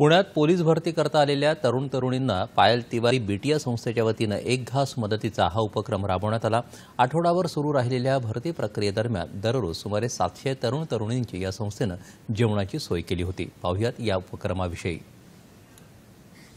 पुण्यात पोलीस भरती करता आलेल्या तरुण तरुणींना पायल तिवारी बीटीया संस्थेच्या वतीनं एक घास मदतीचा हा उपक्रम राबवण्यात आला। आठवडाभर सुरू राहिलेल्या भरती प्रक्रियेदरम्यान दररोज सुमारे 700 तरुण तरुणींची या संस्थेनं जेवणाची सोय केली होती। पाहुयात या उपक्रमाविषयी।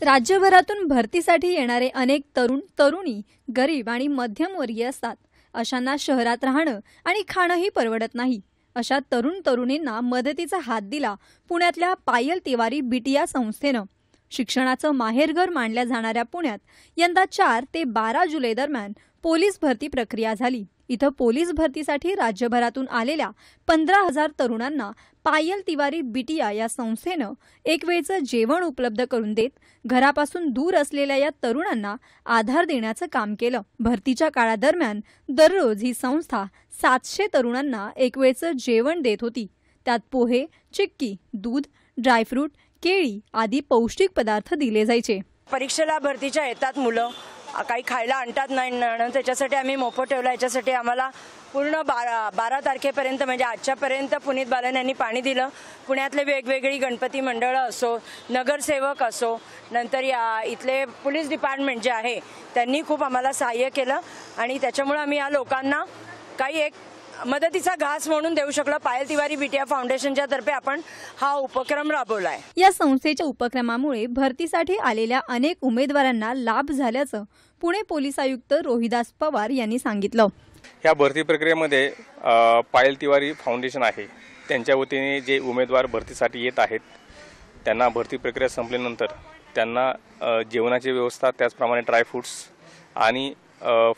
राज्यभरातून भरतीसाठी येणारे अनेक तरुण तरुणी गरीब आणि मध्यमवर्गीय असतात। अशांना शहरात राहणं आणि खाणंही परवडत नाही। अशा तरुण तरुणींना मदतीचा हात दिला पुण्यातल्या पायल तिवारी बीटीया संस्थेनं। शिक्षणाचं माहेरघर मानल्या जाणाऱ्या पुण्यात यंदा 4 ते 12 जुलै दरम्यान पोलीस भरती प्रक्रिया झाली। इथं पोलीस भरतीसाठी राज्यभरातून आलेल्या 15,000 तरुणांना पायल तिवारी बीटीया या संस्थेनं एक वेळचं जेवण उपलब्ध करून देत घरापासून दूर असलेल्या या तरुणांना आधार देण्याचं काम केलं। भरतीच्या काळादरम्यान दररोज ही संस्था 700 तरुणांना एक वेळचं जेवण देत होती। त्यात पोहे, चिक्की, दूध, ड्रायफ्रूट, केळी आदी पौष्टिक पदार्थ दिले जायचे। परीक्षेला भरतीच्या येतात मुलं, काही खायला आणतात नाही, त्याच्यासाठी आम्ही मोफत ठेवला। याच्यासाठी आम्हाला पूर्ण 12 तारखेपर्यंत म्हणजे आजच्यापर्यंत पुनीत बालन यांनी पाणी दिलं। पुण्यातले वेगवेगळी गणपती मंडळं असो, नगरसेवक असो, नंतर या इथले पोलीस डिपार्टमेंट जे आहे त्यांनी खूप आम्हाला सहाय्य केलं आणि त्याच्यामुळे आम्ही या लोकांना काही एक मदतीचा घास म्हणून देऊ शकलो। पायल तिवारी बीटीया फाउंडेशनच्या तर्फे आपण हा उपक्रम राबवलाय। या संस्थेच्या उपक्रमामुळे भरतीसाठी आलेल्या अनेक उमेदवारांना लाभ झाल्याचं पुणे पोलीस आयुक्त रोहिदास पवार यांनी सांगितलं। या भरती प्रक्रियेमध्ये पायल तिवारी फाउंडेशन आहे, त्यांच्या वतीने जे उमेदवार भरतीसाठी येत आहेत त्यांना भरती प्रक्रिया संपल्यानंतर त्यांना जेवणाची व्यवस्था, त्याचप्रमाणे ड्रायफ्रूट्स आणि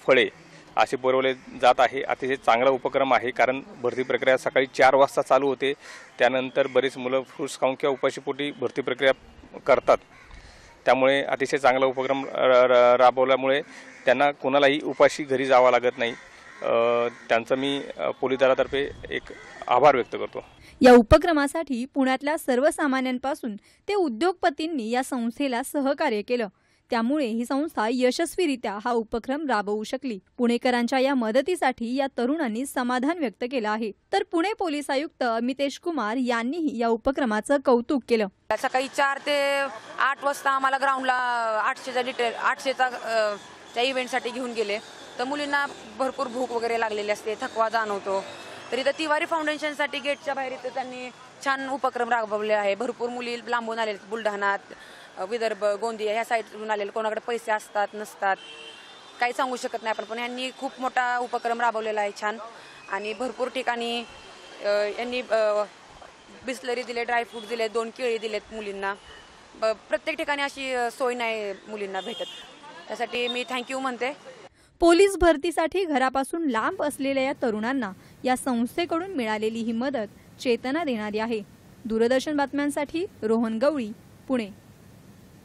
फळे असे पुरवले जात आहे। अतिशय चांगला उपक्रम आहे, कारण भरती प्रक्रिया सकाळी 4 वाजता चालू होते। त्यानंतर बरेच मुलं फ्रूट्स खाऊन किंवा उपाशीपोटी भरती प्रक्रिया करतात। त्यामुळे अतिशय चांगला उपक्रम राबवल्यामुळे त्यांना कोणालाही उपाशी घरी जावं लागत नाही। त्यांचं मी पोलीस दलातर्फे एक आभार व्यक्त करतो। या उपक्रमासाठी पुण्यातल्या सर्वसामान्यांपासून ते उद्योगपतींनी या संस्थेला सहकार्य केलं। त्यामुळे ही संस्था यशस्वीरित्या हा उपक्रम राबवू शकली। पुणेकरांच्या या मदतीसाठी या तरुणांनी समाधान व्यक्त केलं आहे। तर पुणे पोलीस आयुक्त अमितेश कुमार यांनीही या उपक्रमाचं कौतुक केलं। सकाळी 4 ते 8 वाजता आम्हाला ग्राउंडला 800च्या इव्हेंटसाठी घेऊन गेले। तर मुलींना भरपूर भूक वगैरे लागलेली असते, थकवा जाणवतो। तरी तर तिवारी फाउंडेशनसाठी गेटच्या बाहेर इथं त्यांनी छान उपक्रम राबवले आहे। भरपूर मुली लांबून आलेले, बुलढाणा, विदर्भ, गोंदिया ह्या साईडवरून आलेले। कोणाकडे पैसे असतात नसतात काही सांगू शकत नाही आपण, पण यांनी खूप मोठा उपक्रम राबवलेला आहे छान। आणि भरपूर ठिकाणी यांनी बिस्लरी दिले, ड्रायफ्रूट दिले, 2 केळी दिलेत मुलींना। प्रत्येक ठिकाणी अशी सोय नाही मुलींना भेटत, त्यासाठी मी थँक्यू म्हणते। पोलीस भरतीसाठी घरापासून लांब असलेल्या या तरुणांना या संस्थेकडून मिळालेली ही मदत चेतना देणारी आहे। दूरदर्शन बातम्यांसाठी रोहन गवळी, पुणे।